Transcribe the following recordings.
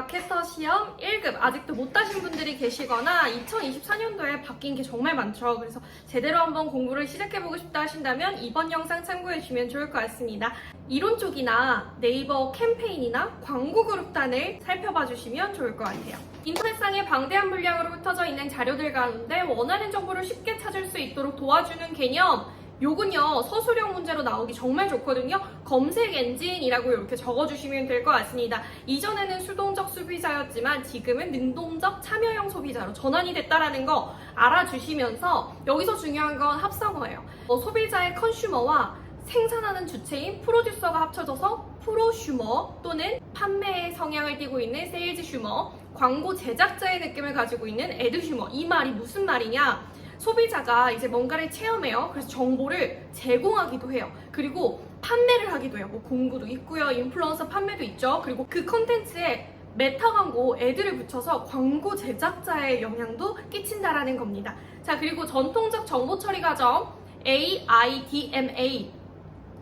마케터 시험 1급 아직도 못 따신 분들이 계시거나 2024년도에 바뀐 게 정말 많죠. 그래서 제대로 한번 공부를 시작해보고 싶다 하신다면 이번 영상 참고해주시면 좋을 것 같습니다. 이론 쪽이나 네이버 캠페인이나 광고 그룹단을 살펴봐 주시면 좋을 것 같아요. 인터넷상에 방대한 물량으로 흩어져 있는 자료들 가운데 원하는 정보를 쉽게 찾을 수 있도록 도와주는 개념, 요군요 서술형 문제로 나오기 정말 좋거든요. 검색 엔진이라고 이렇게 적어주시면 될 것 같습니다. 이전에는 수동적 소비자였지만 지금은 능동적 참여형 소비자로 전환이 됐다라는 거 알아주시면서 여기서 중요한 건 합성어예요. 소비자의 컨슈머와 생산하는 주체인 프로듀서가 합쳐져서 프로슈머 또는 판매의 성향을 띠고 있는 세일즈슈머, 광고 제작자의 느낌을 가지고 있는 애드슈머. 이 말이 무슨 말이냐? 소비자가 이제 뭔가를 체험해요. 그래서 정보를 제공하기도 해요. 그리고 판매를 하기도 해요. 뭐 공구도 있고요. 인플루언서 판매도 있죠. 그리고 그 컨텐츠에 메타 광고, 애드를 붙여서 광고 제작자의 영향도 끼친다라는 겁니다. 자, 그리고 전통적 정보 처리 과정 AIDMA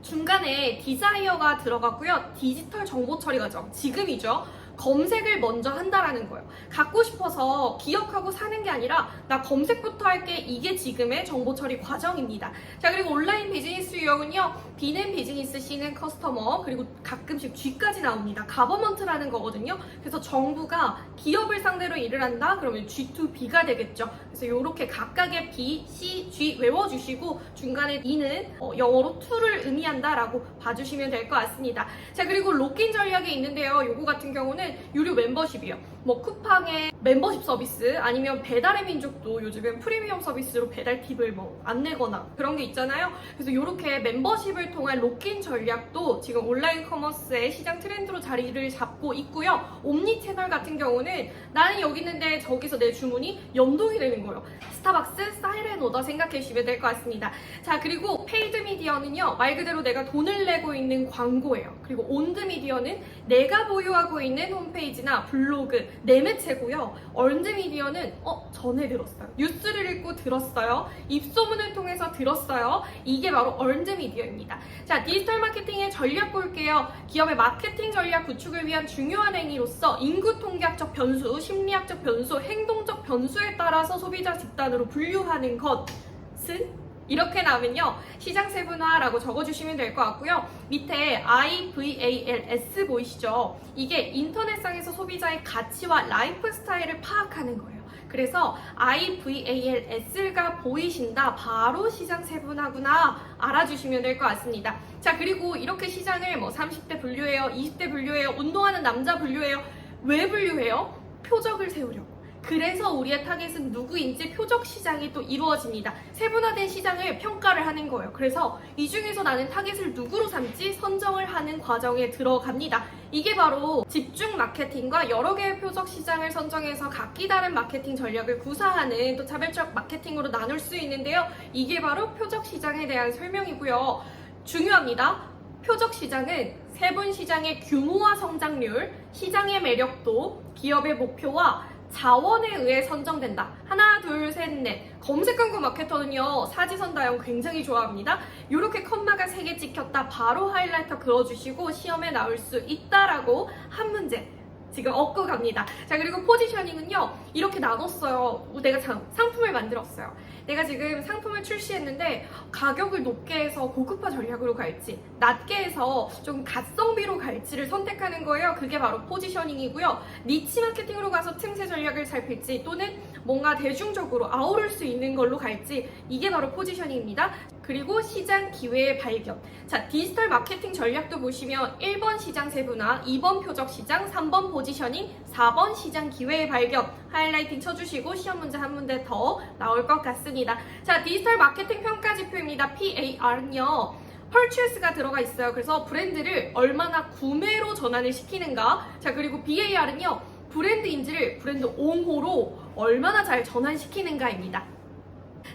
중간에 디자이어가 들어갔고요. 디지털 정보 처리 과정 지금이죠. 검색을 먼저 한다라는 거예요. 갖고 싶어서 기억하고 사는 게 아니라 나 검색부터 할게. 이게 지금의 정보 처리 과정입니다. 자, 그리고 온라인 비즈니스 유형은요. B는 비즈니스, C는 커스터머, 그리고 가끔씩 G까지 나옵니다. 가버먼트라는 거거든요. 그래서 정부가 기업을 상대로 일을 한다? 그러면 G2B가 되겠죠. 그래서 이렇게 각각의 B, C, G 외워주시고 중간에 E는 영어로 to를 의미한다라고 봐주시면 될 것 같습니다. 자, 그리고 록인 전략이 있는데요. 요거 같은 경우는 유료 멤버십이요. 뭐 쿠팡의 멤버십 서비스 아니면 배달의 민족도 요즘엔 프리미엄 서비스로 배달 팁을 뭐 안 내거나 그런 게 있잖아요. 그래서 이렇게 멤버십을 통한 록인 전략도 지금 온라인 커머스의 시장 트렌드로 자리를 잡고 있고요. 옴니 채널 같은 경우는 나는 여기 있는데 저기서 내 주문이 연동이 되는 거예요. 스타벅스 사이렌 오더 생각해 주시면 될 것 같습니다. 자, 그리고 페이드 미디어는요. 말 그대로 내가 돈을 내고 있는 광고예요. 그리고 온드 미디어는 내가 보유하고 있는 홈페이지나 블로그, 내 매체고요. 얼드 미디어는 전에 들었어요. 뉴스를 읽고 들었어요. 입소문을 통해서 들었어요. 이게 바로 얼드 미디어입니다. 자, 디지털 마케팅의 전략 볼게요. 기업의 마케팅 전략 구축을 위한 중요한 행위로서 인구 통계학적 변수, 심리학적 변수, 행동적 변수에 따라서 소비자 집단으로 분류하는 것은 이렇게 나오면요. 시장 세분화라고 적어주시면 될 것 같고요. 밑에 IVALS 보이시죠? 이게 인터넷상에서 소비자의 가치와 라이프 스타일을 파악하는 거예요. 그래서 IVALS가 보이신다. 바로 시장 세분화구나 알아주시면 될 것 같습니다. 자, 그리고 이렇게 시장을 뭐 30대 분류해요, 20대 분류해요, 운동하는 남자 분류해요. 왜 분류해요? 표적을 세우려고. 그래서 우리의 타겟은 누구인지 표적 시장이 또 이루어집니다. 세분화된 시장을 평가를 하는 거예요. 그래서 이 중에서 나는 타겟을 누구로 삼지 선정을 하는 과정에 들어갑니다. 이게 바로 집중 마케팅과 여러 개의 표적 시장을 선정해서 각기 다른 마케팅 전략을 구사하는 또 차별적 마케팅으로 나눌 수 있는데요. 이게 바로 표적 시장에 대한 설명이고요. 중요합니다. 표적 시장은 세분 시장의 규모와 성장률, 시장의 매력도, 기업의 목표와 자원에 의해 선정된다. 하나, 둘, 셋, 넷. 검색 광고 마케터는요. 사지선다형 굉장히 좋아합니다. 이렇게 컴마가 3개 찍혔다. 바로 하이라이터 그어주시고 시험에 나올 수 있다라고 한 문제 지금 얻고 갑니다. 자, 그리고 포지셔닝은요. 이렇게 나눴어요. 내가 상품을 만들었어요. 내가 지금 상품을 출시했는데 가격을 높게 해서 고급화 전략으로 갈지 낮게 해서 좀 가성비로 갈지를 선택하는 거예요. 그게 바로 포지셔닝이고요. 니치 마케팅으로 가서 틈새 전략을 살필지 또는 뭔가 대중적으로 아우를 수 있는 걸로 갈지 이게 바로 포지셔닝입니다. 그리고 시장 기회의 발견. 자, 디지털 마케팅 전략도 보시면 1번 시장 세분화, 2번 표적 시장, 3번 포지셔닝, 4번 시장 기회의 발견 하이라이팅 쳐주시고 시험 문제 한 문제 더 나올 것 같습니다. 자, 디지털 마케팅 평가 지표입니다. PAR은요. purchase가 들어가 있어요. 그래서 브랜드를 얼마나 구매로 전환을 시키는가. 자, 그리고 BAR은요. 브랜드 인지를 브랜드 옹호로 얼마나 잘 전환시키는가입니다.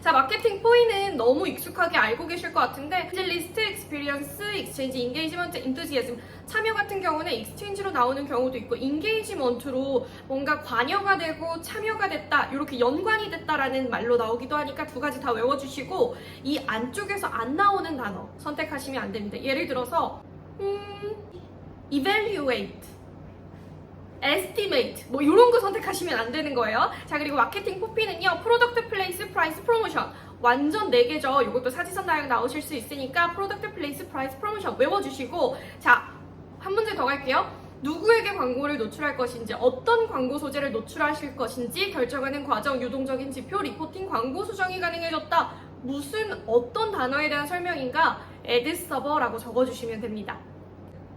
자, 마케팅 포인은 너무 익숙하게 알고 계실 것 같은데 리스트, 익스피리언스, 익스체인지, 인게이지먼트, 인투지애즘 참여 같은 경우는 익스체인지로 나오는 경우도 있고 인게이지먼트로 뭔가 관여가 되고 참여가 됐다 이렇게 연관이 됐다라는 말로 나오기도 하니까 두 가지 다 외워주시고 이 안쪽에서 안 나오는 단어 선택하시면 안 됩니다. 예를 들어서 evaluate estimate 뭐 이런 거 선택하시면 안 되는 거예요. 자, 그리고 마케팅 포피는요, 프로덕트 플레이스 프라이스 프로모션. 완전 4개죠. 이것도 사지선 다양 나오실 수 있으니까 프로덕트 플레이스 프라이스 프로모션 외워주시고, 자, 한 문제 더 갈게요. 누구에게 광고를 노출할 것인지, 어떤 광고 소재를 노출하실 것인지 결정하는 과정, 유동적인 지표, 리포팅, 광고 수정이 가능해졌다. 무슨 어떤 단어에 대한 설명인가? 애드 서버라고 적어주시면 됩니다.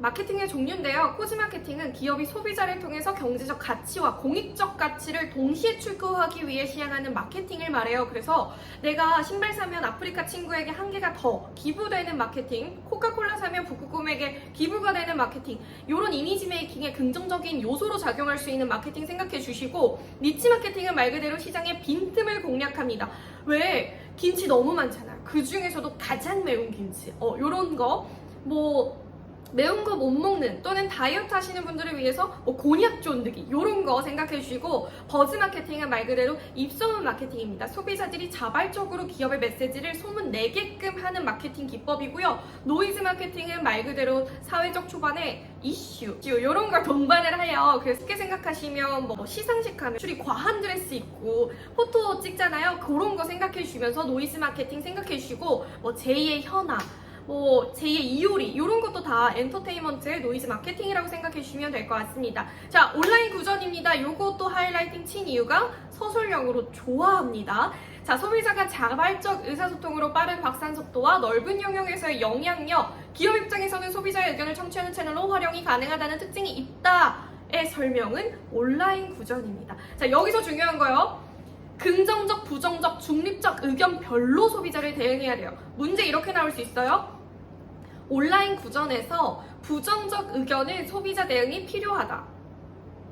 마케팅의 종류인데요. 코지 마케팅은 기업이 소비자를 통해서 경제적 가치와 공익적 가치를 동시에 추구하기 위해 시행하는 마케팅을 말해요. 그래서 내가 신발 사면 아프리카 친구에게 한 개가 더 기부되는 마케팅, 코카콜라 사면 북극곰에게 기부가 되는 마케팅, 이런 이미지 메이킹에 긍정적인 요소로 작용할 수 있는 마케팅 생각해 주시고, 니치 마케팅은 말 그대로 시장의 빈틈을 공략합니다. 왜? 김치 너무 많잖아요. 그 중에서도 가장 매운 김치, 요런 거, 매운 거 못 먹는 또는 다이어트 하시는 분들을 위해서 곤약 쫀득이 이런 거 생각해 주시고, 버즈 마케팅은 말 그대로 입소문 마케팅입니다. 소비자들이 자발적으로 기업의 메시지를 소문내게끔 하는 마케팅 기법이고요. 노이즈 마케팅은 말 그대로 사회적 초반에 이슈 이런 걸 동반을 해요. 그래서 쉽게 생각하시면 시상식 하면 줄이 과한 드레스 입고 포토 찍잖아요. 그런 거 생각해 주시면서 노이즈 마케팅 생각해 주시고, 제2의 현아, 제2의 이효리 이런 것도 다 엔터테인먼트의 노이즈 마케팅이라고 생각해 주시면 될 것 같습니다. 자, 온라인 구전입니다. 요것도 하이라이팅 친 이유가 서술형으로 좋아합니다. 자, 소비자가 자발적 의사소통으로 빠른 확산 속도와 넓은 영역에서의 영향력, 기업 입장에서는 소비자의 의견을 청취하는 채널로 활용이 가능하다는 특징이 있다의 설명은 온라인 구전입니다. 자, 여기서 중요한 거요. 긍정적, 부정적, 중립적 의견별로 소비자를 대응해야 돼요. 문제 이렇게 나올 수 있어요. 온라인 구전에서 부정적 의견은 소비자 대응이 필요하다.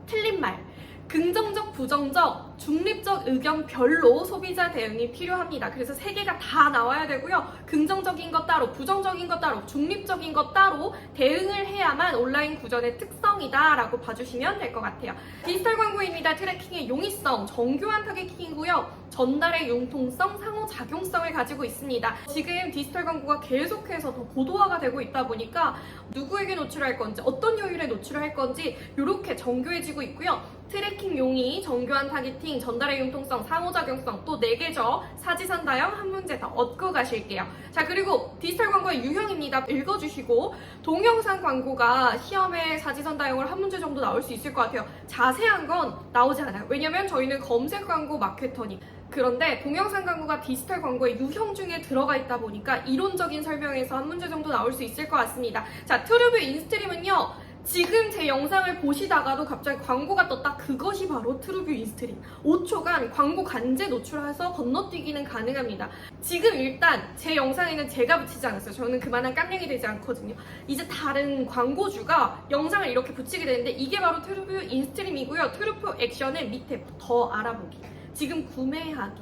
틀린 말. 긍정적, 부정적, 중립적 의견별로 소비자 대응이 필요합니다. 그래서 3개가 다 나와야 되고요. 긍정적인 것 따로, 부정적인 것 따로, 중립적인 것 따로 대응을 해야만 온라인 구전의 특성이다 라고 봐주시면 될 것 같아요. 디지털 광고입니다. 트래킹의 용이성, 정교한 타겟팅이고요. 전달의 융통성, 상호작용성을 가지고 있습니다. 지금 디지털 광고가 계속해서 더 고도화가 되고 있다 보니까 누구에게 노출할 건지, 어떤 요일에 노출할 건지 이렇게 정교해지고 있고요. 트래킹용이 정교한 타겟팅, 전달의 융통성, 상호작용성, 또 4개죠. 사지선 다형 한 문제 더 얻고 가실게요. 자, 그리고 디지털 광고의 유형입니다. 읽어주시고, 동영상 광고가 시험에 사지선 다형을 한 문제 정도 나올 수 있을 것 같아요. 자세한 건 나오지 않아요. 왜냐면 저희는 검색 광고 마케터니. 그런데 동영상 광고가 디지털 광고의 유형 중에 들어가 있다 보니까 이론적인 설명에서 한 문제 정도 나올 수 있을 것 같습니다. 자, 트루뷰 인스트림은요. 지금 제 영상을 보시다가도 갑자기 광고가 떴다. 그것이 바로 트루뷰 인스트림. 5초간 광고 간제 노출해서 건너뛰기는 가능합니다. 지금 일단 제 영상에는 제가 붙이지 않았어요. 저는 그만한 깜냥이 되지 않거든요. 이제 다른 광고주가 영상을 이렇게 붙이게 되는데 이게 바로 트루뷰 인스트림이고요. 트루뷰 액션은 밑에 더 알아보기, 지금 구매하기,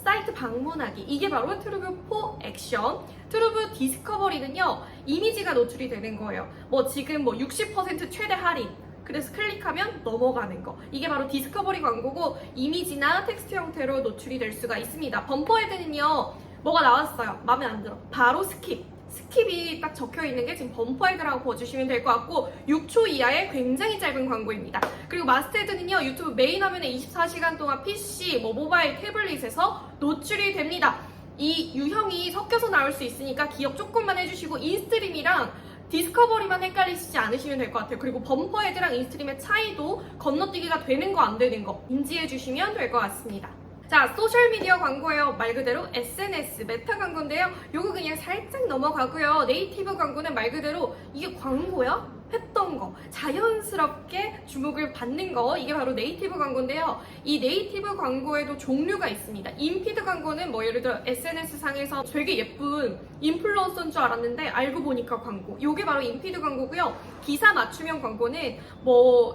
사이트 방문하기, 이게 바로 트루뷰 4 액션. 트루뷰 디스커버리는요, 이미지가 노출이 되는 거예요. 지금 60% 최대 할인, 그래서 클릭하면 넘어가는 거, 이게 바로 디스커버리 광고고, 이미지나 텍스트 형태로 노출이 될 수가 있습니다. 범퍼 헤드는요, 뭐가 나왔어요, 마음에 안 들어, 바로 스킵이 딱 적혀 있는 게 지금 범퍼 헤드라고 봐주시면 될 것 같고, 6초 이하의 굉장히 짧은 광고입니다. 그리고 마스트헤드는요, 유튜브 메인 화면에 24시간 동안 PC, 모바일, 태블릿에서 노출이 됩니다. 이 유형이 섞여서 나올 수 있으니까 기억 조금만 해주시고, 인스트림이랑 디스커버리만 헷갈리시지 않으시면 될 것 같아요. 그리고 범퍼 헤드랑 인스트림의 차이도 건너뛰기가 되는 거 안 되는 거 인지해 주시면 될 것 같습니다. 자, 소셜미디어 광고예요. 말 그대로 SNS, 메타 광고인데요. 요거 그냥 살짝 넘어가고요. 네이티브 광고는 말 그대로 이게 광고야? 했던 거, 자연스럽게 주목을 받는 거, 이게 바로 네이티브 광고인데요. 이 네이티브 광고에도 종류가 있습니다. 인피드 광고는 예를 들어 SNS 상에서 되게 예쁜 인플루언서인 줄 알았는데 알고 보니까 광고, 요게 바로 인피드 광고고요. 기사 맞춤형 광고는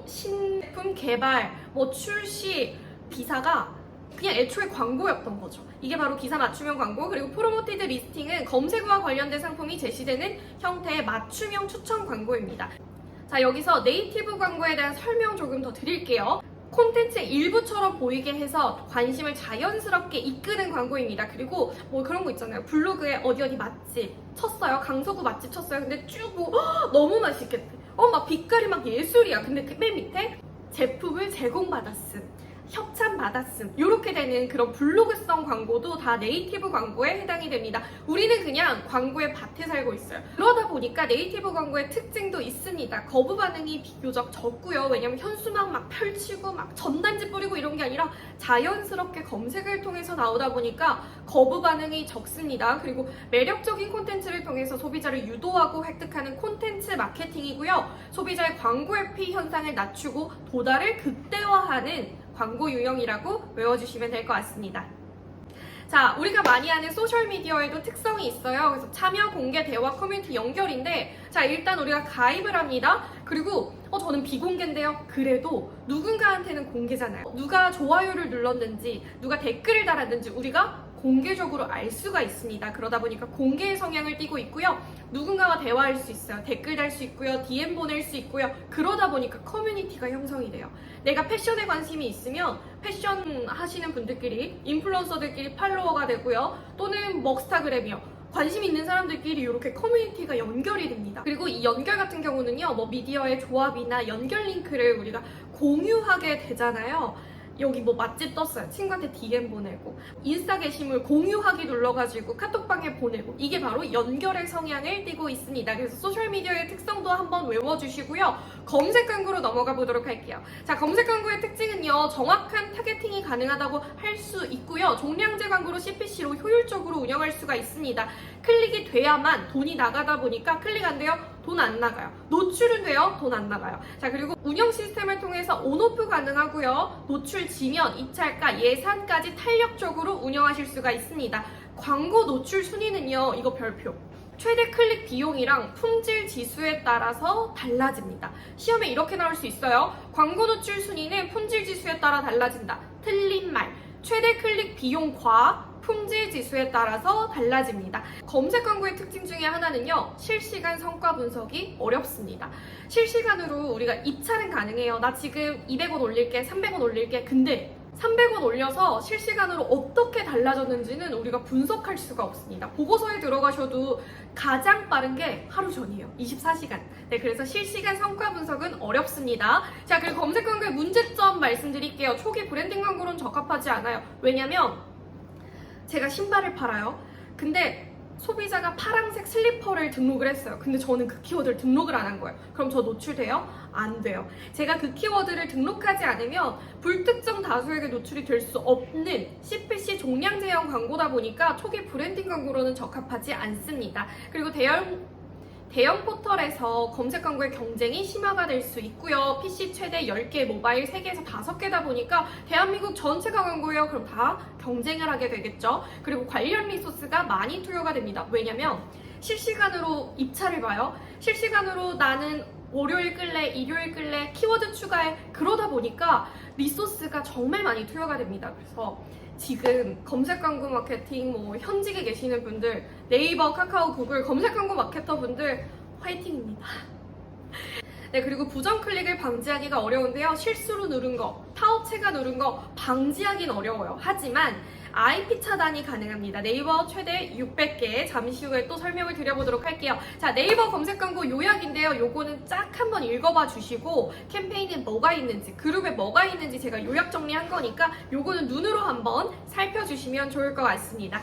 신제품 개발, 출시, 기사가 그냥 애초에 광고였던 거죠. 이게 바로 기사 맞춤형 광고. 그리고 프로모티드 리스팅은 검색어와 관련된 상품이 제시되는 형태의 맞춤형 추천 광고입니다. 자, 여기서 네이티브 광고에 대한 설명 조금 더 드릴게요. 콘텐츠의 일부처럼 보이게 해서 관심을 자연스럽게 이끄는 광고입니다. 그리고 그런 거 있잖아요. 블로그에 어디 맛집 쳤어요. 강서구 맛집 쳤어요. 근데 쭉 너무 맛있겠대. 막 빛깔이 막 예술이야. 근데 그 맨 밑에 제품을 제공받았음, 협찬받았음, 이렇게 되는 그런 블로그성 광고도 다 네이티브 광고에 해당이 됩니다. 우리는 그냥 광고의 밭에 살고 있어요. 그러다 보니까 네이티브 광고의 특징도 있습니다. 거부 반응이 비교적 적고요. 왜냐면 현수막 막 펼치고 막 전단지 뿌리고 이런 게 아니라 자연스럽게 검색을 통해서 나오다 보니까 거부 반응이 적습니다. 그리고 매력적인 콘텐츠를 통해서 소비자를 유도하고 획득하는 콘텐츠 마케팅이고요. 소비자의 광고 회피 현상을 낮추고 도달을 극대화하는 광고 유형이라고 외워주시면 될 것 같습니다. 자, 우리가 많이 아는 소셜미디어에도 특성이 있어요. 그래서 참여, 공개, 대화, 커뮤니티 연결인데, 자, 일단 우리가 가입을 합니다. 그리고 저는 비공개인데요. 그래도 누군가한테는 공개잖아요. 누가 좋아요를 눌렀는지, 누가 댓글을 달았는지 우리가 공개적으로 알 수가 있습니다. 그러다 보니까 공개의 성향을 띠고 있고요. 누군가와 대화할 수 있어요. 댓글 달 수 있고요. DM 보낼 수 있고요. 그러다 보니까 커뮤니티가 형성이 돼요. 내가 패션에 관심이 있으면 패션 하시는 분들끼리, 인플루언서들끼리 팔로워가 되고요. 또는 먹스타그램이요. 관심 있는 사람들끼리 이렇게 커뮤니티가 연결이 됩니다. 그리고 이 연결 같은 경우는요, 뭐 미디어의 조합이나 연결 링크를 우리가 공유하게 되잖아요. 여기 뭐 맛집 떴어요. 친구한테 DM 보내고, 인스타 게시물 공유하기 눌러가지고 카톡방에 보내고, 이게 바로 연결의 성향을 띠고 있습니다. 그래서 소셜미디어의 특성도 한번 외워주시고요. 검색 광고로 넘어가 보도록 할게요. 자, 검색 광고의 특징은요, 정확한 타겟팅이 가능하다고 할 수 있고요. 종량제 광고로 CPC로 효율적으로 운영할 수가 있습니다. 클릭이 돼야만 돈이 나가다 보니까 클릭 안 돼요? 돈 안 나가요. 노출은 돼요? 돈 안 나가요. 자, 그리고 운영 시스템을 통해서 온오프 가능하고요. 노출 지면, 입찰가, 예산까지 탄력적으로 운영하실 수가 있습니다. 광고 노출 순위는요, 이거 별표. 최대 클릭 비용이랑 품질 지수에 따라서 달라집니다. 시험에 이렇게 나올 수 있어요. 광고 노출 순위는 품질 지수에 따라 달라진다. 틀린 말. 최대 클릭 비용과 품질 지수에 따라서 달라집니다. 검색 광고의 특징 중에 하나는요, 실시간 성과 분석이 어렵습니다. 실시간으로 우리가 입찰은 가능해요. 나 지금 200원 올릴게, 300원 올릴게. 근데 300원 올려서 실시간으로 어떻게 달라졌는지는 우리가 분석할 수가 없습니다. 보고서에 들어가셔도 가장 빠른 게 하루 전이에요. 24시간. 네, 그래서 실시간 성과 분석은 어렵습니다. 자, 그리고 검색 광고의 문제점 말씀드릴게요. 초기 브랜딩 광고로는 적합하지 않아요. 왜냐면 제가 신발을 팔아요. 근데 소비자가 파란색 슬리퍼를 등록을 했어요. 근데 저는 그 키워드를 등록을 안 한 거예요. 그럼 저 노출돼요? 안 돼요. 제가 그 키워드를 등록하지 않으면 불특정 다수에게 노출이 될 수 없는 CPC 종량 제형 광고다 보니까 초기 브랜딩 광고로는 적합하지 않습니다. 그리고 대형 포털에서 검색 광고의 경쟁이 심화가 될 수 있고요. PC 최대 10개, 모바일 3개에서 5개다 보니까 대한민국 전체가 광고예요. 그럼 다 경쟁을 하게 되겠죠. 그리고 관련 리소스가 많이 투여가 됩니다. 왜냐면 실시간으로 입찰을 봐요. 실시간으로 나는 월요일 끌래, 일요일 끌래, 키워드 추가해. 그러다 보니까 리소스가 정말 많이 투여가 됩니다. 그래서 지금 검색 광고 마케팅 뭐 현직에 계시는 분들, 네이버, 카카오, 구글 검색 광고 마케터 분들 화이팅입니다. 네, 그리고 부정 클릭을 방지하기가 어려운데요. 실수로 누른 거, 타업체가 누른 거 방지하기는 어려워요. 하지만 IP 차단이 가능합니다. 네이버 최대 600개, 잠시 후에 또 설명을 드려보도록 할게요. 자, 네이버 검색 광고 요약인데요. 요거는 쫙 한번 읽어봐 주시고 캠페인에 뭐가 있는지, 그룹에 뭐가 있는지 제가 요약 정리한 거니까 요거는 눈으로 한번 살펴주시면 좋을 것 같습니다.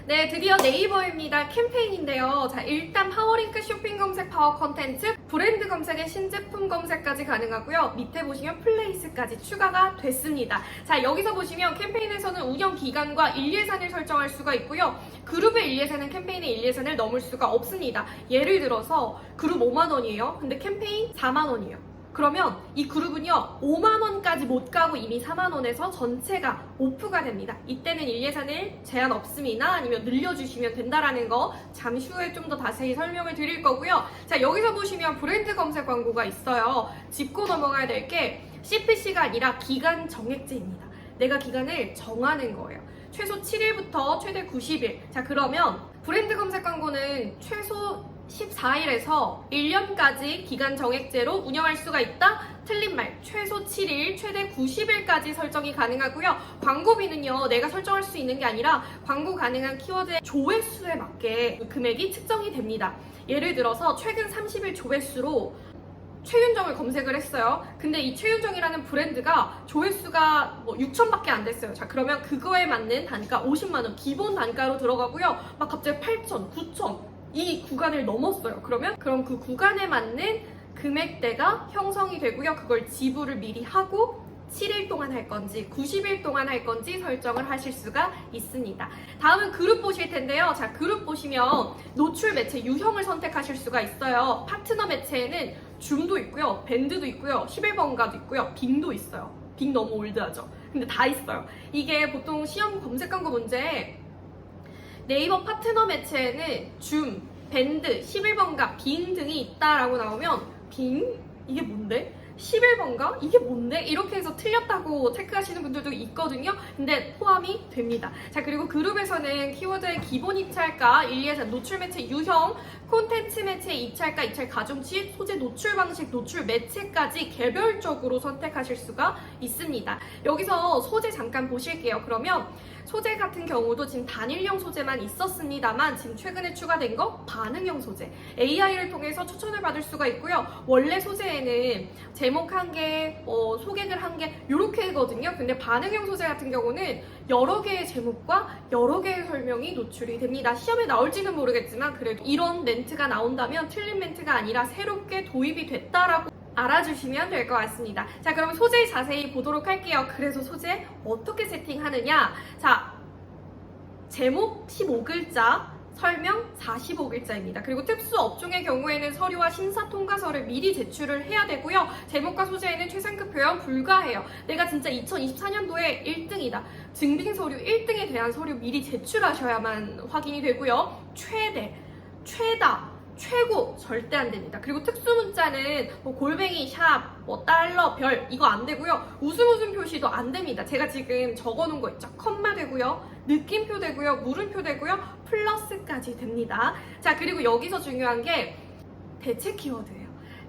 네, 드디어 네이버입니다. 캠페인인데요. 자, 일단 파워링크 쇼핑 검색 파워 컨텐츠, 브랜드 검색에 신제품 검색까지 가능하고요. 밑에 보시면 플레이스까지 추가가 됐습니다. 자, 여기서 보시면 캠페인에서는 운영 기간과 일예산을 설정할 수가 있고요. 그룹의 일예산은 캠페인의 일예산을 넘을 수가 없습니다. 예를 들어서 그룹 5만 원이에요. 근데 캠페인 4만 원이에요. 그러면 이 그룹은요 5만원까지 못 가고 이미 4만원에서 전체가 오프가 됩니다. 이때는 일예산을 제한 없음이나 아니면 늘려주시면 된다라는 거 잠시 후에 좀 더 자세히 설명을 드릴 거고요. 자, 여기서 보시면 브랜드 검색 광고가 있어요. 짚고 넘어가야 될 게 CPC가 아니라 기간 정액제입니다. 내가 기간을 정하는 거예요. 최소 7일부터 최대 90일. 자, 그러면 브랜드 검색 광고는 최소 14일에서 1년까지 기간 정액제로 운영할 수가 있다? 틀린 말. 최소 7일, 최대 90일까지 설정이 가능하고요. 광고비는요, 내가 설정할 수 있는 게 아니라 광고 가능한 키워드의 조회수에 맞게 금액이 측정이 됩니다. 예를 들어서 최근 30일 조회수로 최윤정을 검색을 했어요. 근데 이 최윤정이라는 브랜드가 조회수가 뭐 6천밖에 안 됐어요. 자, 그러면 그거에 맞는 단가 50만 원 기본 단가로 들어가고요. 막 갑자기 8천, 9천 이 구간을 넘었어요. 그럼 그 구간에 맞는 금액대가 형성이 되고요. 그걸 지불을 미리 하고 7일 동안 할 건지 90일 동안 할 건지 설정을 하실 수가 있습니다. 다음은 그룹 보실 텐데요. 자, 그룹 보시면 노출 매체 유형을 선택하실 수가 있어요. 파트너 매체에는 줌도 있고요. 밴드도 있고요. 11번가도 있고요. 빙도 있어요. 빙 너무 올드하죠? 근데 다 있어요. 이게 보통 시험 검색 광고 문제에 네이버 파트너 매체에는 줌, 밴드, 11번가, 빙 등이 있다라고 나오면 빙? 이게 뭔데? 11번가? 이게 뭔데? 이렇게 해서 틀렸다고 체크하시는 분들도 있거든요. 근데 포함이 됩니다. 자, 그리고 그룹에서는 키워드의 기본 입찰가, 1, 2, 3, 노출 매체 유형, 콘텐츠 매체 입찰가, 입찰 가중치, 소재 노출 방식, 노출 매체까지 개별적으로 선택하실 수가 있습니다. 여기서 소재 잠깐 보실게요. 그러면 소재 같은 경우도 지금 단일형 소재만 있었습니다만 지금 최근에 추가된 거 반응형 소재, AI를 통해서 추천을 받을 수가 있고요. 원래 소재에는 제목 한 개, 소개글 한 개 이렇게거든요. 근데 반응형 소재 같은 경우는 여러 개의 제목과 여러 개의 설명이 노출이 됩니다. 시험에 나올지는 모르겠지만 그래도 이런 멘트가 나온다면 틀린 멘트가 아니라 새롭게 도입이 됐다라고 알아주시면 될 것 같습니다. 자, 그럼 소재 자세히 보도록 할게요. 그래서 소재 어떻게 세팅하느냐? 자, 제목 15글자, 설명 45글자입니다. 그리고 특수 업종의 경우에는 서류와 심사 통과서를 미리 제출을 해야 되고요. 제목과 소재에는 최상급 표현 불가해요. 내가 진짜 2024년도에 1등이다. 증빙 서류 1등에 대한 서류 미리 제출하셔야만 확인이 되고요. 최대, 최다, 최고 절대 안 됩니다. 그리고 특수 문자는 뭐 골뱅이, 샵, 뭐 달러, 별 이거 안 되고요. 웃음 표시도 안 됩니다. 제가 지금 적어놓은 거 있죠. 컴마 되고요. 느낌표 되고요. 물음표 되고요. 플러스까지 됩니다. 자, 그리고 여기서 중요한 게 대체 키워드예요.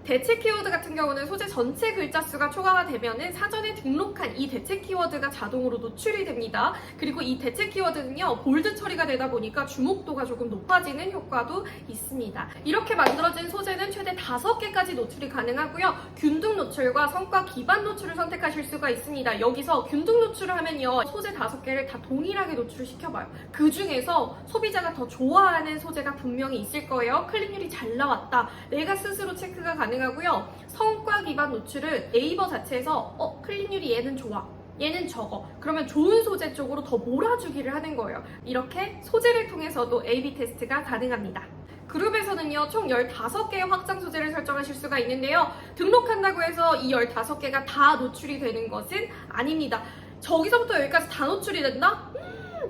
대체 키워드 같은 경우는 소재 전체 글자 수가 초과가 되면은 사전에 등록한 이 대체 키워드가 자동으로 노출이 됩니다. 그리고 이 대체 키워드는요, 볼드 처리가 되다 보니까 주목도가 조금 높아지는 효과도 있습니다. 이렇게 만들어진 소재는 최대 5개까지 노출이 가능하고요. 균등 노출과 성과 기반 노출을 선택하실 수가 있습니다. 여기서 균등 노출을 하면요, 소재 5개를 다 동일하게 노출시켜봐요. 그 중에서 소비자가 더 좋아하는 소재가 분명히 있을 거예요. 클릭률이 잘 나왔다. 내가 스스로 체크가 가능하고요. 성과 기반 노출은 네이버 자체에서 클릭률이 얘는 좋아, 얘는 적어. 그러면 좋은 소재 쪽으로 더 몰아주기를 하는 거예요. 이렇게 소재를 통해서도 A/B 테스트가 가능합니다. 그룹에서는요, 총 15개의 확장 소재를 설정하실 수가 있는데요. 등록한다고 해서 이 15개가 다 노출이 되는 것은 아닙니다. 저기서부터 여기까지 다 노출이 된다?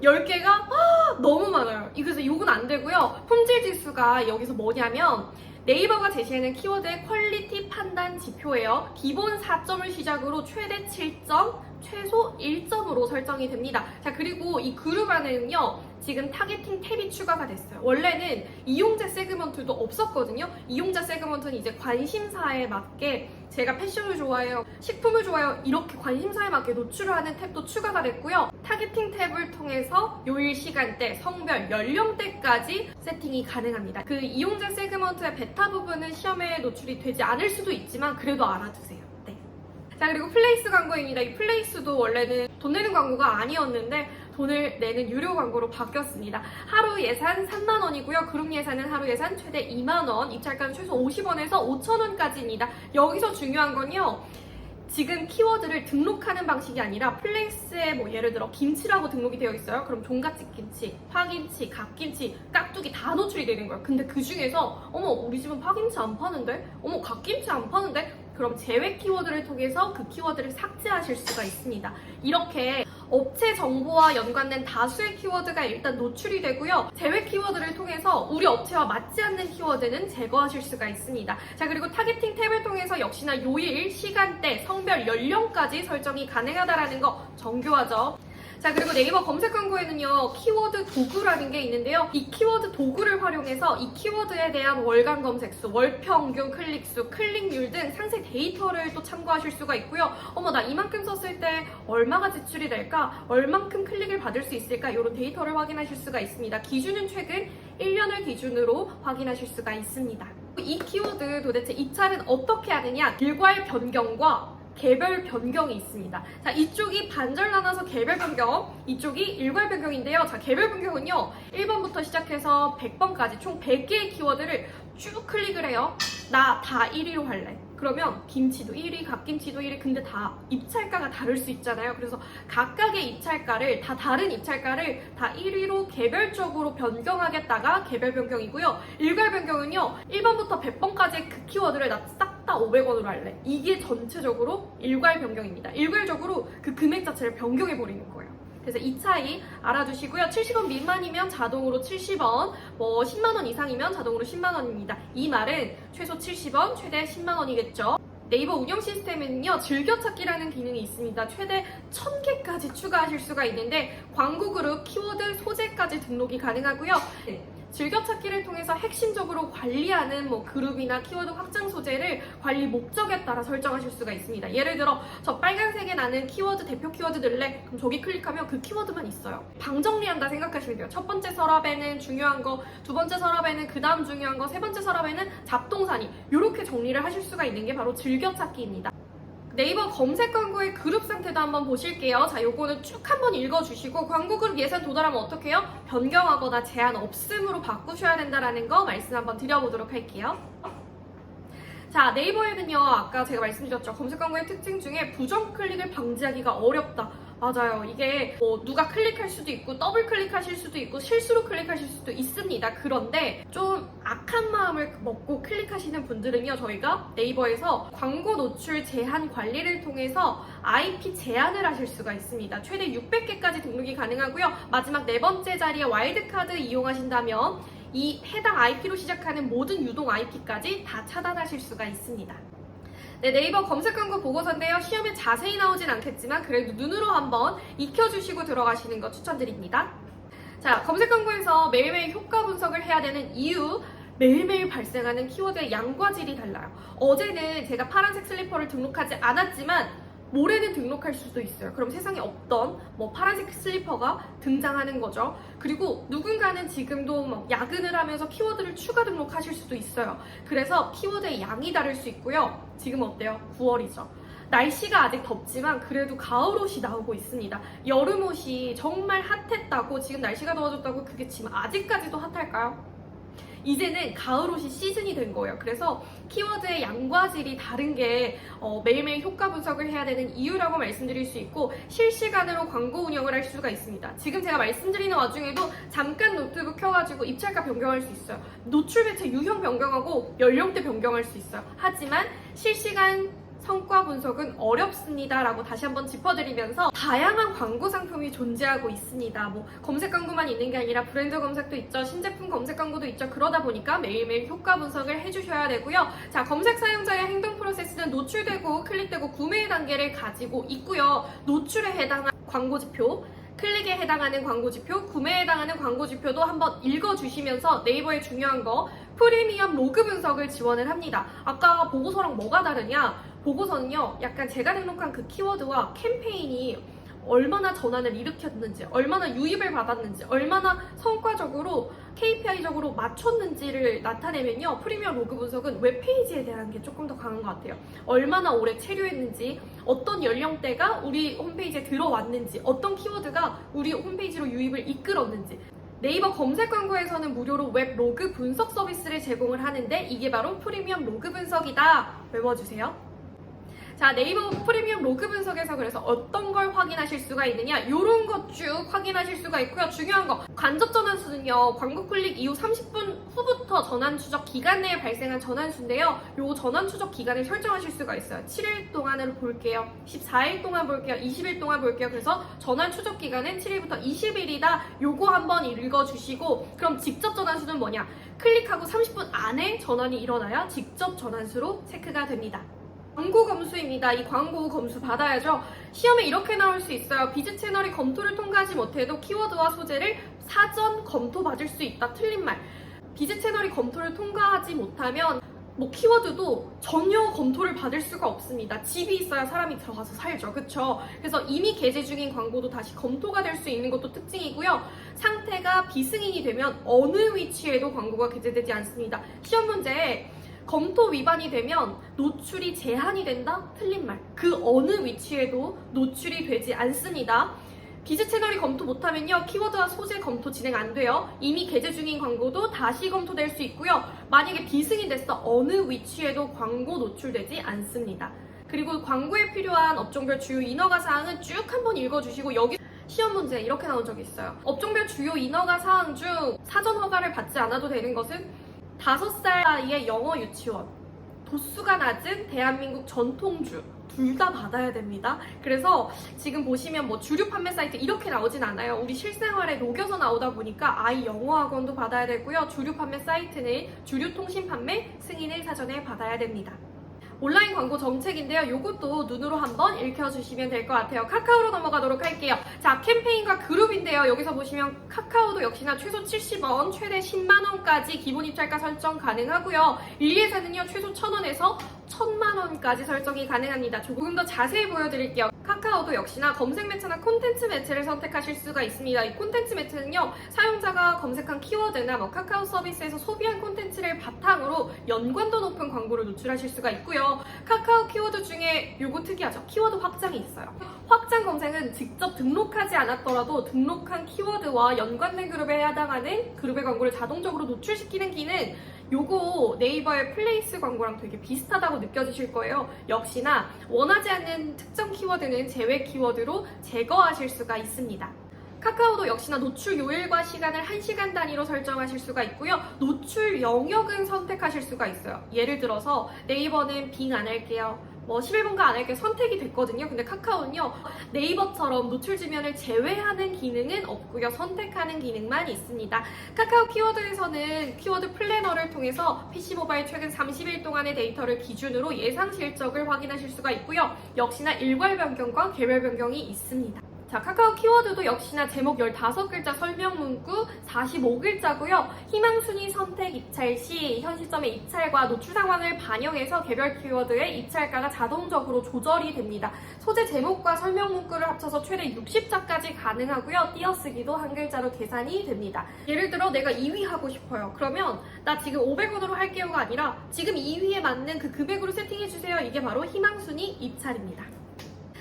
10개가 너무 많아요. 그래서 이건 안 되고요. 품질 지수가 여기서 뭐냐면 네이버가 제시하는 키워드의 퀄리티 판단 지표예요. 기본 4점을 시작으로 최대 7점, 최소 1점으로 설정이 됩니다. 자, 그리고 이 그룹 안에는요, 지금 타겟팅 탭이 추가가 됐어요. 원래는 이용자 세그먼트도 없었거든요. 이용자 세그먼트는 이제 관심사에 맞게 제가 패션을 좋아해요, 식품을 좋아해요, 이렇게 관심사에 맞게 노출을 하는 탭도 추가가 됐고요. 타겟팅 탭을 통해서 요일, 시간대, 성별, 연령대까지 세팅이 가능합니다. 그 이용자 세그먼트의 베타 부분은 시험에 노출이 되지 않을 수도 있지만 그래도 알아두세요. 네. 자, 그리고 플레이스 광고입니다. 이 플레이스도 원래는 돈 내는 광고가 아니었는데 돈을 내는 유료 광고로 바뀌었습니다. 하루 예산 3만 원이고요. 그룹 예산은 하루 예산 최대 2만 원, 입찰가는 최소 50원에서 5천 원까지입니다. 여기서 중요한 건요, 지금 키워드를 등록하는 방식이 아니라 플레이스에 뭐 예를 들어 김치라고 등록이 되어 있어요. 그럼 종갓집 김치, 파김치, 갓김치, 깍두기 다 노출이 되는 거예요. 근데 그 중에서 어머, 우리 집은 파김치 안 파는데? 어머, 갓김치 안 파는데? 그럼 제외 키워드를 통해서 그 키워드를 삭제하실 수가 있습니다. 이렇게 업체 정보와 연관된 다수의 키워드가 일단 노출이 되고요. 제외 키워드를 통해서 우리 업체와 맞지 않는 키워드는 제거하실 수가 있습니다. 자, 그리고 타겟팅 탭을 통해서 역시나 요일, 시간대, 성별, 연령까지 설정이 가능하다는 거 정교하죠. 자, 그리고 네이버 검색 광고에는요, 키워드 도구라는 게 있는데요. 이 키워드 도구를 활용해서 이 키워드에 대한 월간 검색수, 월평균 클릭수, 클릭률 등 상세 데이터를 또 참고하실 수가 있고요. 어머, 나 이만큼 썼을 때 얼마가 지출이 될까? 얼만큼 클릭을 받을 수 있을까? 이런 데이터를 확인하실 수가 있습니다. 기준은 최근 1년을 기준으로 확인하실 수가 있습니다. 이 키워드 도대체 입찰은 어떻게 하느냐? 일괄 변경과 개별 변경이 있습니다. 자, 이쪽이 반절 나눠서 개별 변경, 이쪽이 일괄 변경인데요. 자, 개별 변경은요, 1번부터 시작해서 100번까지 총 100개의 키워드를 쭉 클릭을 해요. 나 다 1위로 할래. 그러면 김치도 1위, 갓김치도 1위. 근데 다 입찰가가 다를 수 있잖아요. 그래서 각각의 입찰가를, 다 다른 입찰가를 다 1위로 개별적으로 변경하겠다가 개별 변경이고요. 일괄 변경은요, 1번부터 100번까지의 그 키워드를 나 싹 다 500원으로 할래. 이게 전체적으로 일괄 변경입니다. 일괄적으로 그 금액 자체를 변경해버리는 거예요. 그래서 이 차이 알아두시고요. 70원 미만이면 자동으로 70원, 뭐 10만원 이상이면 자동으로 10만원입니다. 이 말은 최소 70원, 최대 10만원이겠죠. 네이버 운영 시스템에는요, 즐겨찾기라는 기능이 있습니다. 최대 1000개까지 추가하실 수가 있는데 광고 그룹, 키워드, 소재까지 등록이 가능하고요. 즐겨찾기를 통해서 핵심적으로 관리하는 뭐 그룹이나 키워드 확장 소재를 관리 목적에 따라 설정하실 수가 있습니다. 예를 들어 저 빨간색에 나는 키워드, 대표 키워드 넣을래? 그럼 저기 클릭하면 그 키워드만 있어요. 방 정리한다 생각하시면 돼요. 첫 번째 서랍에는 중요한 거, 두 번째 서랍에는 그 다음 중요한 거, 세 번째 서랍에는 잡동사니, 이렇게 정리를 하실 수가 있는 게 바로 즐겨찾기입니다. 네이버 검색 광고의 그룹 상태도 한번 보실게요. 자, 요거는 쭉 한번 읽어주시고 광고 그룹 예산 도달하면 어떻게 해요? 변경하거나 제한 없음으로 바꾸셔야 된다는 거 말씀 한번 드려보도록 할게요. 자, 네이버에는요, 아까 제가 말씀드렸죠. 검색 광고의 특징 중에 부정 클릭을 방지하기가 어렵다. 맞아요. 이게 뭐 누가 클릭할 수도 있고 더블 클릭하실 수도 있고 실수로 클릭하실 수도 있습니다. 그런데 좀 악한 마음을 먹고 클릭하시는 분들은요, 저희가 네이버에서 광고 노출 제한 관리를 통해서 IP 제한을 하실 수가 있습니다. 최대 600개까지 등록이 가능하고요. 마지막 네 번째 자리에 와일드카드 이용하신다면 이 해당 IP로 시작하는 모든 유동 IP까지 다 차단하실 수가 있습니다. 네, 네이버 검색 광고 보고서인데요. 시험에 자세히 나오진 않겠지만 그래도 눈으로 한번 익혀주시고 들어가시는 거 추천드립니다. 자, 검색 광고에서 매일매일 효과 분석을 해야 되는 이유, 매일매일 발생하는 키워드의 양과 질이 달라요. 어제는 제가 파란색 슬리퍼를 등록하지 않았지만 모레는 등록할 수도 있어요. 그럼 세상에 없던 뭐 파란색 슬리퍼가 등장하는 거죠. 그리고 누군가는 지금도 막 야근을 하면서 키워드를 추가 등록하실 수도 있어요. 그래서 키워드의 양이 다를 수 있고요. 지금 어때요? 9월이죠. 날씨가 아직 덥지만 그래도 가을옷이 나오고 있습니다. 여름옷이 정말 핫했다고, 지금 날씨가 더워졌다고 그게 지금 아직까지도 핫할까요? 이제는 가을옷이 시즌이 된 거예요. 그래서 키워드의 양과 질이 다른 게 매일매일 효과 분석을 해야 되는 이유라고 말씀드릴 수 있고, 실시간으로 광고 운영을 할 수가 있습니다. 지금 제가 말씀드리는 와중에도 잠깐 노트북 켜가지고 입찰가 변경할 수 있어요. 노출 매체 유형 변경하고 연령대 변경할 수 있어요. 하지만 실시간 성과 분석은 어렵습니다 라고 다시 한번 짚어드리면서 다양한 광고 상품이 존재하고 있습니다. 뭐 검색 광고만 있는 게 아니라 브랜드 검색도 있죠, 신제품 검색 광고도 있죠. 그러다 보니까 매일매일 효과 분석을 해주셔야 되고요. 자, 검색 사용자의 행동 프로세스는 노출되고 클릭되고 구매의 단계를 가지고 있고요. 노출에 해당한 광고 지표, 클릭에 해당하는 광고 지표, 구매에 해당하는 광고 지표도 한번 읽어주시면서 네이버의 중요한 거 프리미엄 로그 분석을 지원을 합니다. 아까 보고서랑 뭐가 다르냐? 보고서는요, 약간 제가 등록한 그 키워드와 캠페인이 얼마나 전환을 일으켰는지, 얼마나 유입을 받았는지, 얼마나 성과적으로 KPI적으로 맞췄는지를 나타내면요, 프리미엄 로그 분석은 웹페이지에 대한 게 조금 더 강한 것 같아요. 얼마나 오래 체류했는지, 어떤 연령대가 우리 홈페이지에 들어왔는지, 어떤 키워드가 우리 홈페이지로 유입을 이끌었는지. 네이버 검색 광고에서는 무료로 웹 로그 분석 서비스를 제공을 하는데 이게 바로 프리미엄 로그 분석이다. 외워주세요. 자, 네이버 프리미엄 로그 분석에서 그래서 어떤 걸 확인하실 수가 있느냐, 요런 것 쭉 확인하실 수가 있고요. 중요한 거, 간접 전환수는요, 광고 클릭 이후 30분 후부터 전환 추적 기간 내에 발생한 전환수인데요, 요 전환 추적 기간을 설정하실 수가 있어요. 7일 동안으로 볼게요, 14일 동안 볼게요, 20일 동안 볼게요. 그래서 전환 추적 기간은 7일부터 20일이다. 요거 한번 읽어주시고, 그럼 직접 전환수는 뭐냐, 클릭하고 30분 안에 전환이 일어나야 직접 전환수로 체크가 됩니다. 광고 검수입니다. 이 광고 검수 받아야죠. 시험에 이렇게 나올 수 있어요. 비즈 채널이 검토를 통과하지 못해도 키워드와 소재를 사전 검토 받을 수 있다. 틀린 말. 비즈 채널이 검토를 통과하지 못하면 뭐 키워드도 전혀 검토를 받을 수가 없습니다. 집이 있어야 사람이 들어가서 살죠. 그쵸? 그래서 이미 게재 중인 광고도 다시 검토가 될 수 있는 것도 특징이고요. 상태가 비승인이 되면 어느 위치에도 광고가 게재되지 않습니다. 시험 문제에 검토 위반이 되면 노출이 제한이 된다? 틀린 말. 그 어느 위치에도 노출이 되지 않습니다. 비즈 채널이 검토 못하면요, 키워드와 소재 검토 진행 안 돼요. 이미 게재 중인 광고도 다시 검토될 수 있고요. 만약에 비승인 됐어, 어느 위치에도 광고 노출되지 않습니다. 그리고 광고에 필요한 업종별 주요 인허가 사항은 쭉 한번 읽어주시고, 여기 시험 문제 이렇게 나온 적이 있어요. 업종별 주요 인허가 사항 중 사전 허가를 받지 않아도 되는 것은 5살 사이의 영어 유치원, 도수가 낮은 대한민국 전통주 둘 다 받아야 됩니다. 그래서 지금 보시면 뭐 주류 판매 사이트 이렇게 나오진 않아요. 우리 실생활에 녹여서 나오다 보니까 아이 영어 학원도 받아야 되고요. 주류 판매 사이트는 주류 통신 판매 승인을 사전에 받아야 됩니다. 온라인 광고 정책인데요. 이것도 눈으로 한번 읽혀주시면 될 것 같아요. 카카오로 넘어가도록 할게요. 자, 캠페인과 그룹인데요. 여기서 보시면 카카오도 역시나 최소 70원, 최대 10만원까지 기본 입찰가 설정 가능하고요. 일리에서는요, 최소 1,000원에서 1,000만원까지 설정이 가능합니다. 조금 더 자세히 보여드릴게요. 카카오도 역시나 검색 매체나 콘텐츠 매체를 선택하실 수가 있습니다. 이 콘텐츠 매체는요, 사용자가 검색한 키워드나 카카오 서비스에서 소비한 콘텐츠를 바탕으로 연관도 높은 광고를 노출하실 수가 있고요. 카카오 키워드 중에 요거 특이하죠? 키워드 확장이 있어요. 확장 검색은 직접 등록하지 않았더라도 등록한 키워드와 연관된 그룹에 해당하는 그룹의 광고를 자동적으로 노출시키는 기능, 요거 네이버의 플레이스 광고랑 되게 비슷하다고 느껴지실 거예요. 역시나 원하지 않는 특정 키워드는 제외 키워드로 제거하실 수가 있습니다. 카카오도 역시나 노출 요일과 시간을 1시간 단위로 설정하실 수가 있고요. 노출 영역은 선택하실 수가 있어요. 예를 들어서 네이버는 빙 안 할게요. 11분간 안 할게요. 선택이 됐거든요. 근데 카카오는요, 네이버처럼 노출 지면을 제외하는 기능은 없고요. 선택하는 기능만 있습니다. 카카오 키워드에서는 키워드 플래너를 통해서 PC모바일 최근 30일 동안의 데이터를 기준으로 예상 실적을 확인하실 수가 있고요. 역시나 일괄 변경과 개별 변경이 있습니다. 자, 카카오 키워드도 역시나 제목 15글자 설명 문구 45글자고요. 희망순위 선택 입찰 시 현 시점의 입찰과 노출 상황을 반영해서 개별 키워드의 입찰가가 자동적으로 조절이 됩니다. 소재 제목과 설명 문구를 합쳐서 최대 60자까지 가능하고요. 띄어쓰기도 한 글자로 계산이 됩니다. 예를 들어 내가 2위 하고 싶어요. 그러면 나 지금 500원으로 할게요가 아니라 지금 2위에 맞는 그 금액으로 세팅해주세요. 이게 바로 희망순위 입찰입니다.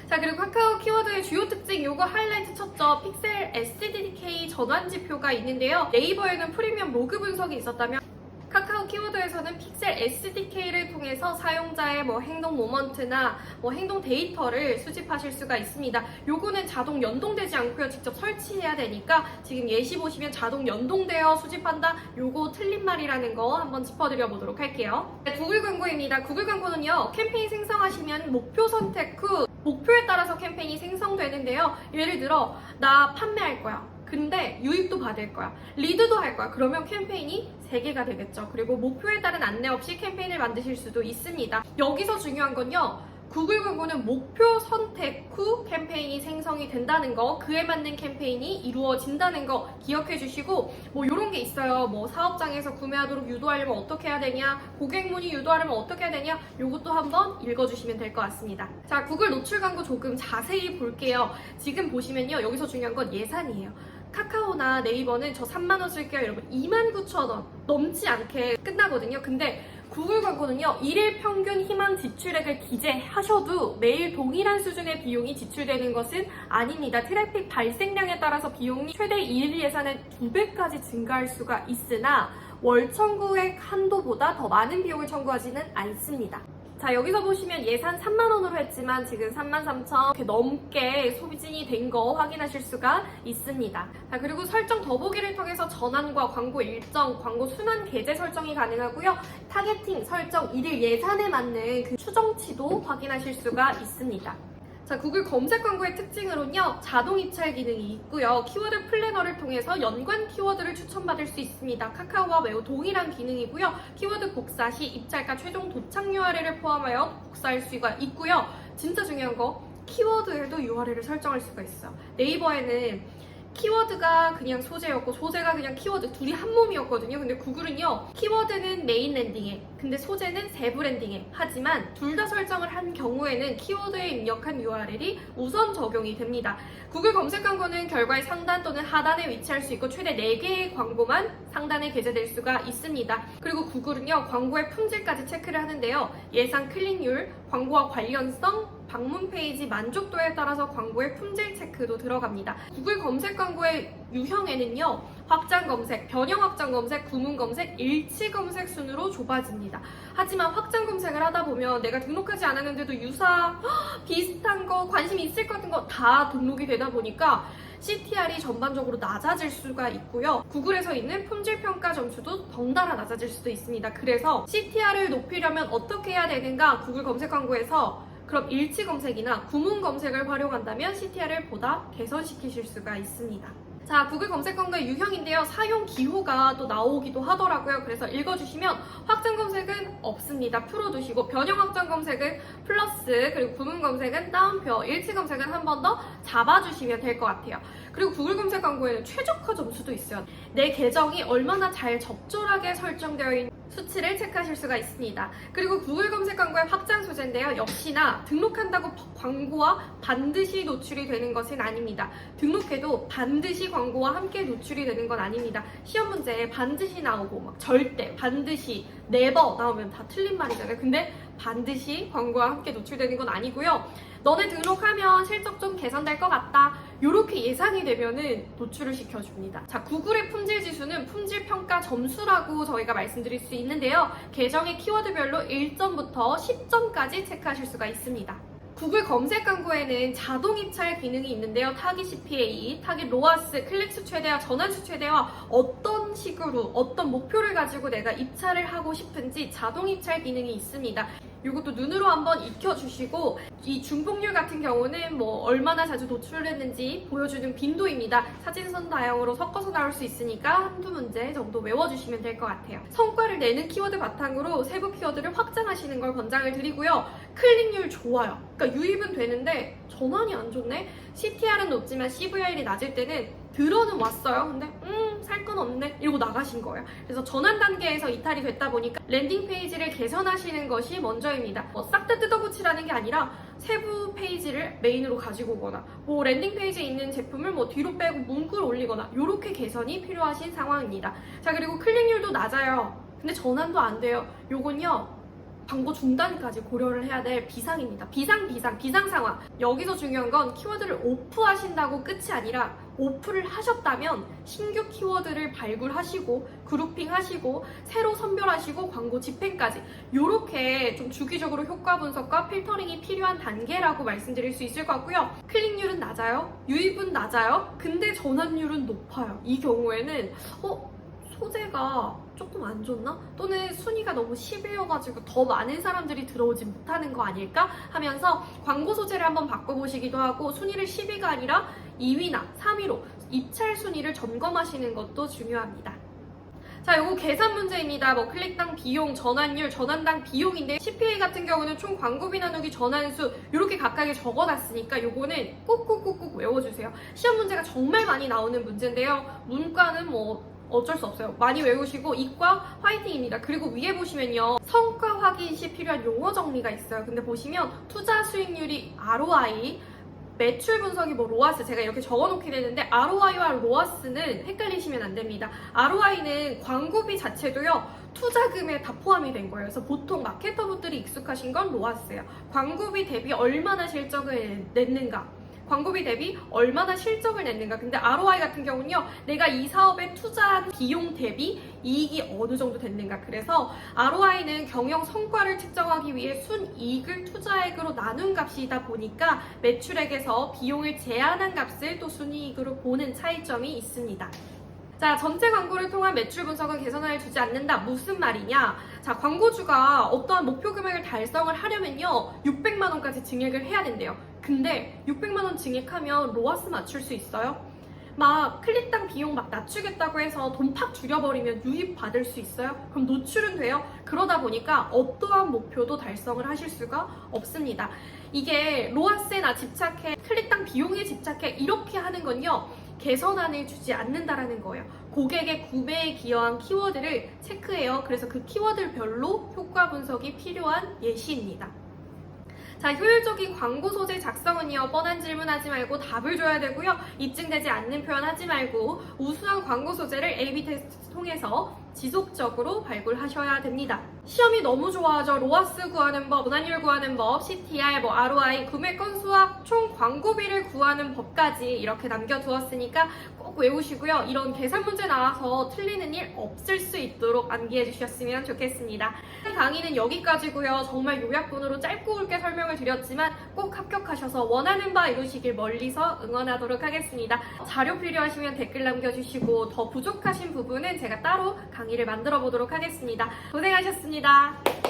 자, 그리고 카카오 키워드의 주요 특징 요거 하이라이트 쳤죠. 픽셀 SDK 전환지표가 있는데요. 네이버에는 프리미엄 로그 분석이 있었다면 카카오 키워드에서는 픽셀 SDK를 통해서 사용자의 행동 모먼트나 행동 데이터를 수집하실 수가 있습니다. 요거는 자동 연동되지 않고요. 직접 설치해야 되니까 지금 예시 보시면 자동 연동되어 수집한다. 요거 틀린 말이라는 거 한번 짚어드려 보도록 할게요. 네, 구글 광고입니다. 구글 광고는요, 캠페인 생성하시면 목표 선택 후 목표에 따라서 캠페인이 생성되는데요. 예를 들어 나 판매할 거야. 근데 유입도 받을 거야. 리드도 할 거야. 그러면 캠페인이 3개가 되겠죠. 그리고 목표에 따른 안내 없이 캠페인을 만드실 수도 있습니다. 여기서 중요한 건요, 구글 광고는 목표 선택 후 캠페인이 생성이 된다는 거, 그에 맞는 캠페인이 이루어진다는 거 기억해 주시고, 이런 게 있어요. 사업장에서 구매하도록 유도하려면 어떻게 해야 되냐, 고객 문의 유도하려면 어떻게 해야 되냐, 요것도 한번 읽어주시면 될 것 같습니다. 자, 구글 노출 광고 조금 자세히 볼게요. 지금 보시면요, 여기서 중요한 건 예산이에요. 카카오나 네이버는 저 3만원 쓸게요. 여러분 29,000원 넘지 않게 끝나거든요. 근데 구글 광고는요, 일일 평균 희망 지출액을 기재하셔도 매일 동일한 수준의 비용이 지출되는 것은 아닙니다. 트래픽 발생량에 따라서 비용이 최대 1일 예산의 2배까지 증가할 수가 있으나 월 청구액 한도보다 더 많은 비용을 청구하지는 않습니다. 자, 여기서 보시면 예산 3만원으로 했지만 지금 33,000원 이렇게 넘게 소비진이 된 거 확인하실 수가 있습니다. 자, 그리고 설정 더보기를 통해서 전환과 광고 일정, 광고 순환 게재 설정이 가능하고요. 타겟팅 설정, 일일 예산에 맞는 그 추정치도 확인하실 수가 있습니다. 자, 구글 검색 광고의 특징으로는요, 자동 입찰 기능이 있고요. 키워드 플래너를 통해서 연관 키워드를 추천받을 수 있습니다. 카카오와 매우 동일한 기능이고요. 키워드 복사 시 입찰가 최종 도착 URL을 포함하여 복사할 수가 있고요. 진짜 중요한 거, 키워드에도 URL을 설정할 수가 있어요. 네이버에는 키워드가 그냥 소재였고 소재가 그냥 키워드 둘이 한 몸이었거든요. 근데 구글은요, 키워드는 메인 랜딩에, 근데 소재는 세부 랜딩에. 하지만 둘 다 설정을 한 경우에는 키워드에 입력한 URL이 우선 적용이 됩니다. 구글 검색 광고는 결과의 상단 또는 하단에 위치할 수 있고 최대 4개의 광고만 상단에 게재될 수가 있습니다. 그리고 구글은요, 광고의 품질까지 체크를 하는데요. 예상 클릭률, 광고와 관련성, 방문 페이지 만족도에 따라서 광고의 품질 체크도 들어갑니다. 구글 검색 광고의 유형에는요, 확장 검색, 변형 확장 검색, 구문 검색, 일치 검색 순으로 좁아집니다. 하지만 확장 검색을 하다 보면 내가 등록하지 않았는데도 유사 비슷한 거, 관심 있을 것 같은 거 다 등록이 되다 보니까 CTR이 전반적으로 낮아질 수가 있고요. 구글에서 있는 품질 평가 점수도 덩달아 낮아질 수도 있습니다. 그래서 CTR을 높이려면 어떻게 해야 되는가? 구글 검색 광고에서 그럼 일치 검색이나 구문 검색을 활용한다면 CTR을 보다 개선시키실 수가 있습니다. 자, 구글 검색 광고의 유형인데요. 사용 기호가 또 나오기도 하더라고요. 그래서 읽어주시면 확장 검색은 없습니다. 풀어두시고 변형 확장 검색은 플러스, 그리고 구문 검색은 다운표, 일치 검색은 한 번 더 잡아주시면 될 것 같아요. 그리고 구글 검색 광고에는 최적화 점수도 있어요. 내 계정이 얼마나 잘 적절하게 설정되어 있는 수치를 체크하실 수가 있습니다. 그리고 구글 검색 광고의 확장 소재인데요. 역시나 등록한다고 광고와 반드시 노출이 되는 것은 아닙니다. 등록해도 반드시 광고와 함께 노출이 되는 건 아닙니다. 시험 문제에 반드시 나오고 막 절대, 반드시, 네버 나오면 다 틀린 말이잖아요. 근데 반드시 광고와 함께 노출되는 건 아니고요. 너네 등록하면 실적 좀 개선될 것 같다, 이렇게 예상이 되면은 노출을 시켜줍니다. 자, 구글의 품질 지수는 품질 평가 점수라고 저희가 말씀드릴 수 있는데요. 계정의 키워드별로 1점부터 10점까지 체크하실 수가 있습니다. 구글 검색 광고에는 자동 입찰 기능이 있는데요. 타깃 CPA, 타깃 로아스, 클릭수 최대와 전환수 최대와 어떤 식으로, 어떤 목표를 가지고 내가 입찰을 하고 싶은지 자동 입찰 기능이 있습니다. 이것도 눈으로 한번 익혀주시고, 이 중복률 같은 경우는 뭐 얼마나 자주 노출을 했는지 보여주는 빈도입니다. 사진선 다형으로 섞어서 나올 수 있으니까 한두 문제 정도 외워주시면 될 것 같아요. 성과를 내는 키워드 바탕으로 세부 키워드를 확장하시는 걸 권장을 드리고요. 클릭률 좋아요. 그러니까 유입은 되는데 전환이 안 좋네? CTR은 높지만 CVR이 낮을 때는 들어는 왔어요. 근데 살 건 없네 이러고 나가신 거예요. 그래서 전환 단계에서 이탈이 됐다 보니까 랜딩 페이지를 개선하시는 것이 먼저입니다. 싹 다 뜯어고치라는 게 아니라 세부 페이지를 메인으로 가지고 오거나 뭐 랜딩 페이지에 있는 제품을 뭐 뒤로 빼고 문구를 올리거나 이렇게 개선이 필요하신 상황입니다. 자, 그리고 클릭률도 낮아요. 근데 전환도 안 돼요. 요건요, 광고 중단까지 고려를 해야 될 비상입니다. 비상 상황. 여기서 중요한 건 키워드를 오프하신다고 끝이 아니라 오프를 하셨다면 신규 키워드를 발굴하시고 그룹핑하시고 새로 선별하시고 광고 집행까지 이렇게 좀 주기적으로 효과 분석과 필터링이 필요한 단계라고 말씀드릴 수 있을 것 같고요. 클릭률은 낮아요. 유입은 낮아요. 근데 전환율은 높아요. 이 경우에는 소재가 조금 안 좋나? 또는 순위가 너무 10위여가지고 더 많은 사람들이 들어오지 못하는 거 아닐까? 하면서 광고 소재를 한번 바꿔보시기도 하고 순위를 10위가 아니라 2위나 3위로 입찰 순위를 점검하시는 것도 중요합니다. 자, 요거 계산 문제입니다. 뭐 클릭당 비용, 전환율, 전환당 비용인데 CPA 같은 경우는 총 광고비 나누기 전환수 이렇게 각각에 적어놨으니까 요거는 꾹꾹꾹꾹 외워주세요. 시험 문제가 정말 많이 나오는 문제인데요. 문과는 뭐 어쩔 수 없어요. 많이 외우시고 이과 화이팅입니다. 그리고 위에 보시면요, 성과 확인 시 필요한 용어 정리가 있어요. 근데 보시면 투자 수익률이 ROI, 매출 분석이 뭐 로아스, 제가 이렇게 적어놓게 되는데 ROI와 로아스는 헷갈리시면 안 됩니다. ROI는 광고비 자체도요, 투자금에 다 포함이 된 거예요. 그래서 보통 마케터분들이 익숙하신 건 로아스예요. 광고비 대비 얼마나 실적을 냈는가, 광고비 대비 얼마나 실적을 냈는가. 근데 ROI 같은 경우는요, 내가 이 사업에 투자한 비용 대비 이익이 어느 정도 됐는가. 그래서 ROI는 경영 성과를 측정하기 위해 순이익을 투자액으로 나눈 값이다 보니까 매출액에서 비용을 제한한 값을 또 순이익으로 보는 차이점이 있습니다. 자, 전체 광고를 통한 매출 분석은 개선을 주지 않는다. 무슨 말이냐? 자, 광고주가 어떠한 목표 금액을 달성을 하려면요, 600만 원까지 증액을 해야 된대요. 근데 600만 원 증액하면 로아스 맞출 수 있어요? 막 클릭당 비용 막 낮추겠다고 해서 돈 팍 줄여버리면 유입 받을 수 있어요? 그럼 노출은 돼요? 그러다 보니까 어떠한 목표도 달성을 하실 수가 없습니다. 이게 로아스에 나 집착해, 클릭당 비용에 집착해, 이렇게 하는 건요, 개선안을 주지 않는다라는 거예요. 고객의 구매에 기여한 키워드를 체크해요. 그래서 그 키워드별로 효과 분석이 필요한 예시입니다. 자, 효율적인 광고 소재 작성은요, 뻔한 질문하지 말고 답을 줘야 되고요. 입증되지 않는 표현 하지 말고 우수한 광고 소재를 A/B 테스트 통해서 지속적으로 발굴하셔야 됩니다. 시험이 너무 좋아하죠. 로아스 구하는 법, 문안율 구하는 법, CTR, ROI, 구매 건수와 총 광고비를 구하는 법까지 이렇게 남겨두었으니까 꼭 외우시고요. 이런 계산 문제 나와서 틀리는 일 없을 수 있도록 암기해 주셨으면 좋겠습니다. 이 강의는 여기까지고요. 정말 요약본으로 짧고 굵게 설명을 드렸지만 꼭 합격하셔서 원하는 바 이루시길 멀리서 응원하도록 하겠습니다. 자료 필요하시면 댓글 남겨주시고 더 부족하신 부분은 제가 따로 강의를 만들어 보도록 하겠습니다. 고생하셨습니다.